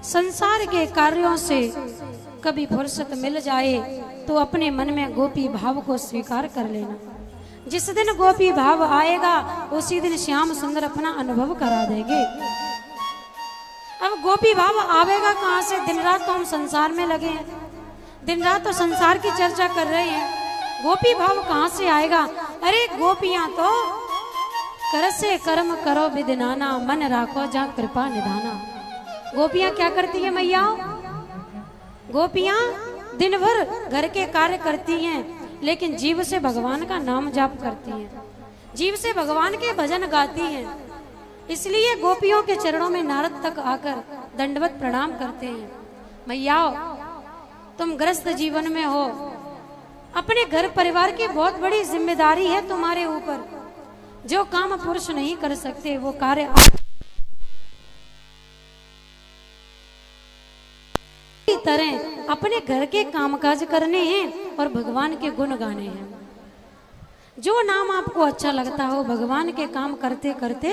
संसार के कार्यों से कभी फुर्सत मिल जाए तो अपने मन में गोपी भाव को स्वीकार कर लेना। जिस दिन गोपी भाव आएगा उसी दिन श्याम सुंदर अपना अनुभव करा देंगे। अब गोपी भाव आवेगा कहाँ से? दिन रात तो हम संसार में लगे हैं, दिन रात तो संसार की चर्चा कर रहे हैं, गोपी भाव कहाँ से आएगा? अरे गोपियां तो कर से कर्म करो विदिनाना, मन राखो जहाँ कृपा निधाना। गोपियां क्या करती है मैया? गोपियां दिन भर घर के कार्य करती हैं, लेकिन जीव से भगवान का नाम जाप करती हैं, जीव से भगवान के भजन गाती हैं। इसलिए गोपियों के चरणों में नारद तक आकर दंडवत प्रणाम करते हैं। मैया तुम ग्रस्त जीवन में हो, अपने घर परिवार की बहुत बड़ी जिम्मेदारी है तुम्हारे ऊपर। जो काम पुरुष नहीं कर सकते वो कार्य तरह अपने घर के कामकाज करने हैं और भगवान के गुण गाने हैं। जो नाम आपको अच्छा लगता हो, भगवान के काम करते करते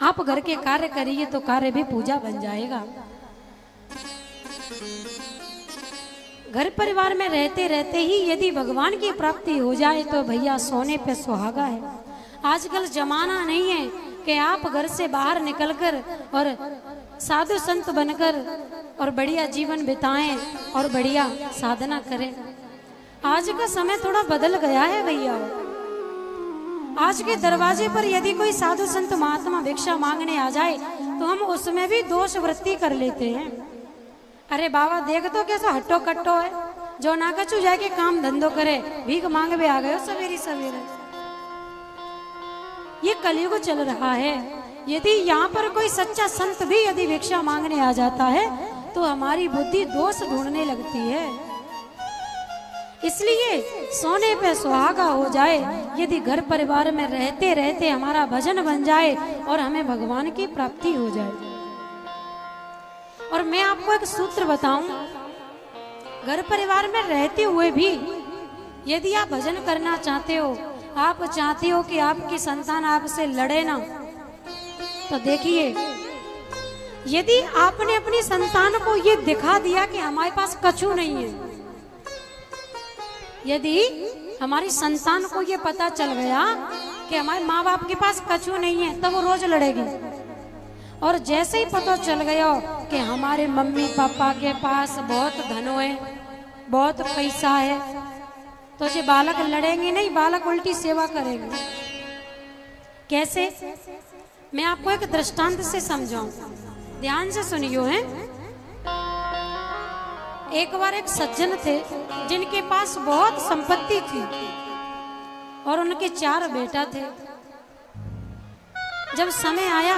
आप घर के कार्य करिए तो कार्य भी पूजा बन जाएगा। घर परिवार में रहते रहते ही यदि भगवान की प्राप्ति हो जाए तो भैया सोने पे सुहागा है। आजकल जमाना नहीं है कि आप घर से बाहर निकलकर और साधु संत बनकर और बढ़िया जीवन बिताएं और बढ़िया साधना करें। आज का समय थोड़ा बदल गया है भैया। आज के दरवाजे पर यदि कोई साधु संत महात्मा भिक्षा मांगने आ जाए तो हम उसमें भी दोष वृत्ति कर लेते हैं। अरे बाबा देख तो कैसा हट्टो कट्टो है, जो ना कछु जाके काम धंधो करे, भीख मांग भी आ गए सवेरे सवेरे। ये कलयुग चल रहा है। यदि यहाँ पर कोई सच्चा संत भी यदि भिक्षा मांगने आ जाता है तो हमारी बुद्धि दोष ढूंढने लगती है। इसलिए सोने पे सुहागा हो जाए, यदि घर परिवार में रहते रहते हमारा भजन बन जाए और हमें भगवान की प्राप्ति हो जाए। और मैं आपको एक सूत्र बताऊं, घर परिवार में रहते हुए भी यदि आप भजन करना चाहते हो, आप चाहते हो कि आपकी संतान आपसे लड़े ना, तो देखिए यदि आपने अपनी संतान को ये दिखा दिया कि हमारे पास कछु नहीं है, यदि हमारी संतान को ये पता चल गया कि हमारे माँ बाप के पास कछु नहीं है, तब वो रोज लड़ेगी। और जैसे ही पता चल गया कि हमारे मम्मी पापा के पास बहुत धन है, बहुत पैसा है, तो ये बालक लड़ेंगे नहीं, बालक उल्टी सेवा करेंगे। कैसे? मैं आपको एक दृष्टांत से समझाऊं, ध्यान से सुनियो है। एक बार एक सज्जन थे जिनके पास बहुत संपत्ति थी और उनके 4 बेटा थे। जब समय आया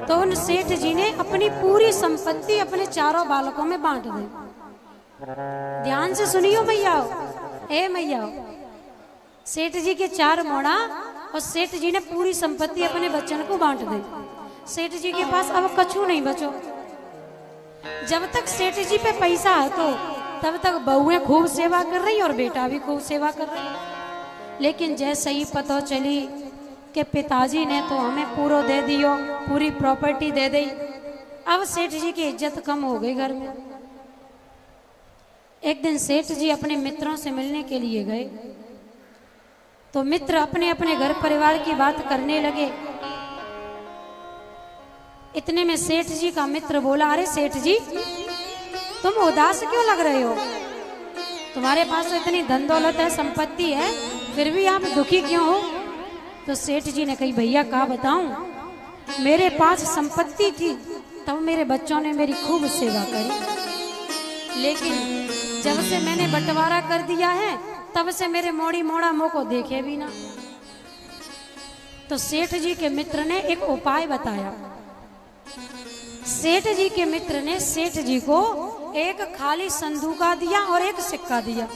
तो उन सेठ जी ने अपनी पूरी संपत्ति अपने 4 बालकों में बांट दी। ध्यान से सुनियो मैया, ए मैया, सेठ जी के 4 मोड़ा और सेठ जी ने पूरी संपत्ति अपने बच्चन को बांट दी। सेठ जी के पास अब कछु नहीं बचो। जब तक सेठ जी पे पैसा है तो तब तक बहुएं खूब सेवा कर रही और बेटा भी खूब सेवा कर रही। लेकिन जैसे ही पता चली कि पिताजी ने तो हमें पूरा दे दियो, पूरी प्रॉपर्टी दे दी, अब सेठ जी की इज्जत कम हो गई घर में। एक दिन सेठ जी अपने मित्रों से मिलने के लिए गए तो मित्र अपने अपने घर परिवार की बात करने लगे। इतने में सेठ जी का मित्र बोला, अरे सेठ जी तुम उदास क्यों लग रहे हो? तुम्हारे पास तो इतनी धन दौलत है, संपत्ति है, फिर भी आप दुखी क्यों हो? तो सेठ जी ने कही, भैया क्या बताऊं, मेरे पास संपत्ति थी तब मेरे बच्चों ने मेरी खूब सेवा करी, लेकिन जब से मैंने बंटवारा कर दिया है तब से मेरे मोड़ी मोड़ा मुंह को देखे भी ना। तो सेठ जी के मित्र ने एक उपाय बताया। सेठ जी के मित्र ने सेठ जी को एक खाली संदूका दिया और एक सिक्का दिया।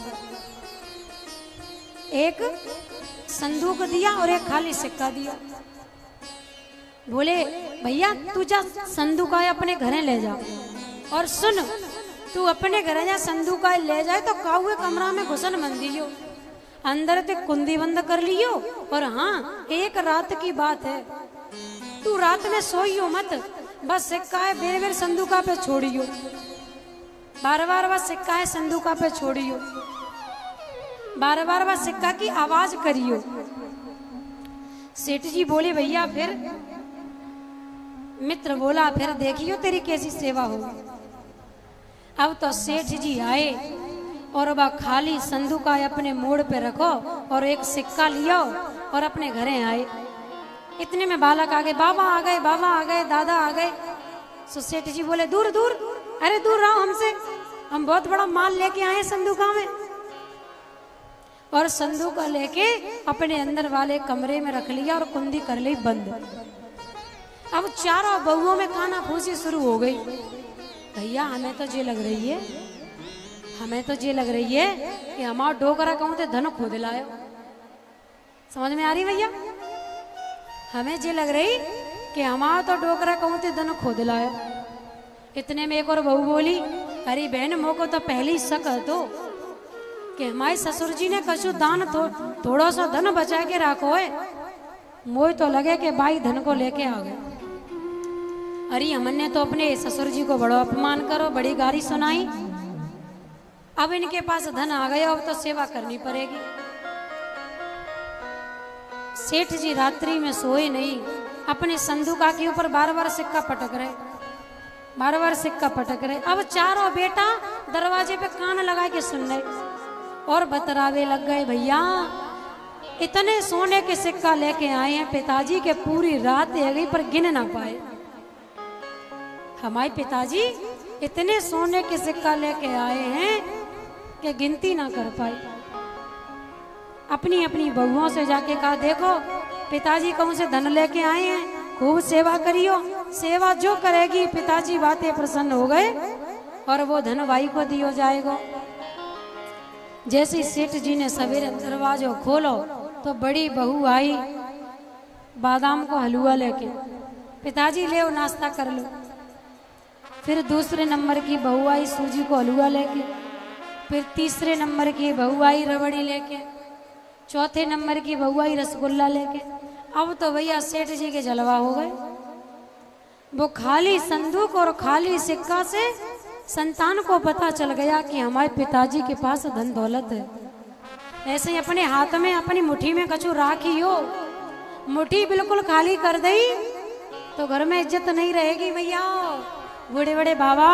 एक संदूक दिया और एक खाली सिक्का दिया। बोले, भैया तू जा संदूका अपने घरे ले जा, और सुन तू अपने घर जा संदूका ले जाए तो काहुए कमरा में घुसन मन दियो, अंदर ते कुंदी बंद कर लियो। और हाँ, एक रात की बात है, तू रात में सोइयो मत, बस सिक्का है, बेर बेर संदूका पे छोड़ियो, बार बार बस सिक्का है संदूका पे छोड़ियो, बार बार बस सिक्का की आवाज करियो। सेठ जी बोले भैया फिर? मित्र बोला फिर देखियो तेरी कैसी सेवा हो। अब तो सेठ जी आए और वह खाली संदूका अपने मोड़ पे रखो और एक सिक्का लियो और अपने घरे आए। इतने में बालक आ गए, बाबा आ गए, बाबा आ गए, दादा आ गए। तो सेठ जी बोले दूर दूर, अरे दूर रहो हमसे, हम बहुत बड़ा माल लेके आए संदूका में। और संदूका लेके अपने अंदर वाले कमरे में रख लिया और कुंडी कर ली बंद। अब चारों बहुओं में खाना फूसी शुरू हो गई। भैया हमें तो ये लग रही है, हमें तो ये लग रही है कि हमारा डोकरा कहूँ तो धन खोद लायो। समझ में आ रही भैया? हमें ये लग रही कि हमारा तो डोकरा कहूँ तो धन खोद लायो। इतने में एक और बहू बोली, अरे बहन मोको तो पहले ही शक है तो कि हमारे ससुर जी ने कछु दान थोड़ा सा धन बचा के रखो है। मोह तो लगे कि भाई धन को लेके आ गए। अरे हमने तो अपने ससुर जी को बड़ो अपमान करो, बड़ी गाली सुनाई। अब इनके पास धन आ गया, अब तो सेवा करनी पड़ेगी। सेठ जी रात्रि में सोए नहीं, अपने संदूका के ऊपर बार बार सिक्का पटक रहे, बार बार सिक्का पटक रहे। अब चारों बेटा दरवाजे पे कान लगा के सुन रहे और बतरावे लग गए, भैया इतने सोने के सिक्का लेके आए हैं पिताजी के, पूरी रात है गई पर गिन ना पाए। हमारे पिताजी इतने सोने के सिक्का लेके आए हैं कि गिनती ना कर पाए। अपनी अपनी बहुओं से जाके कहा, देखो पिताजी कहूँ से धन लेके आए हैं, खूब सेवा करियो, सेवा जो करेगी पिताजी बातें प्रसन्न हो गए और वो धन भाई को दियो जाएगा। जैसे ही सेठ जी ने सवेरे दरवाजा खोलो तो बड़ी बहू आई बादाम को हलवा लेके, पिताजी ले नाश्ता कर लो। फिर दूसरे नंबर की बहू आई सूजी को हलवा लेके, फिर तीसरे नंबर की बहू आई रबड़ी लेके, चौथे नंबर की बहू आई रसगुल्ला लेके। अब तो भैया सेठ जी के जलवा हो गए। वो खाली संदूक और खाली सिक्का से संतान को पता चल गया कि हमारे पिताजी के पास धन दौलत है। ऐसे ही अपने हाथ में अपनी मुट्ठी में कछु राखी हो, मुट्ठी बिल्कुल खाली कर दई तो घर में इज्जत नहीं रहेगी। भैया बड़े बड़े बाबा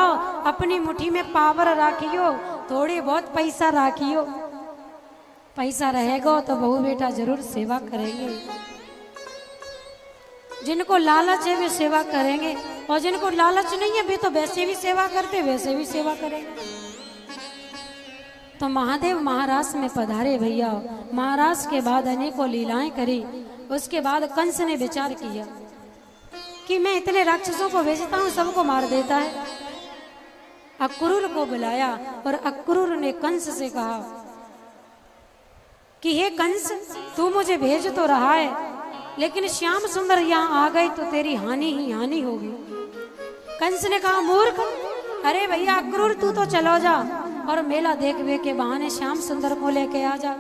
अपनी मुट्ठी में पावर राखियो, थोड़ी बहुत पैसा राखियो, पैसा रहेगा तो बहू बेटा जरूर सेवा करेंगे। जिनको लालच है वे सेवा करेंगे और जिनको लालच नहीं है वे तो वैसे भी सेवा करते, वैसे भी सेवा करेंगे। तो महादेव महाराष्ट्र में पधारे भैया, महाराष्ट्र के बाद अनेकों लीलाएं करी। उसके बाद कंस ने विचार किया कि मैं इतने राक्षसों को भेजता हूँ, सबको मार देता है। अक्रूर को बुलाया और अक्रूर ने कंस से कहा कि हे कंस, तू मुझे भेज तो रहा है लेकिन श्याम सुंदर यहाँ आ गए तो तेरी हानि ही हानि होगी। कंस ने कहा, मूर्ख, अरे भैया अक्रूर तू तो चलो जा और मेला देखने के बहाने श्याम सुंदर को लेके आ जा।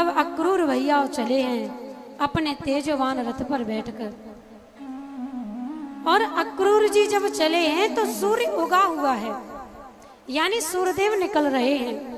अब अक्रूर भैया चले हैं अपने तेजवान रथ पर बैठकर, और अक्रूर जी जब चले हैं तो सूर्य उगा हुआ है, यानी सूर्यदेव निकल रहे हैं।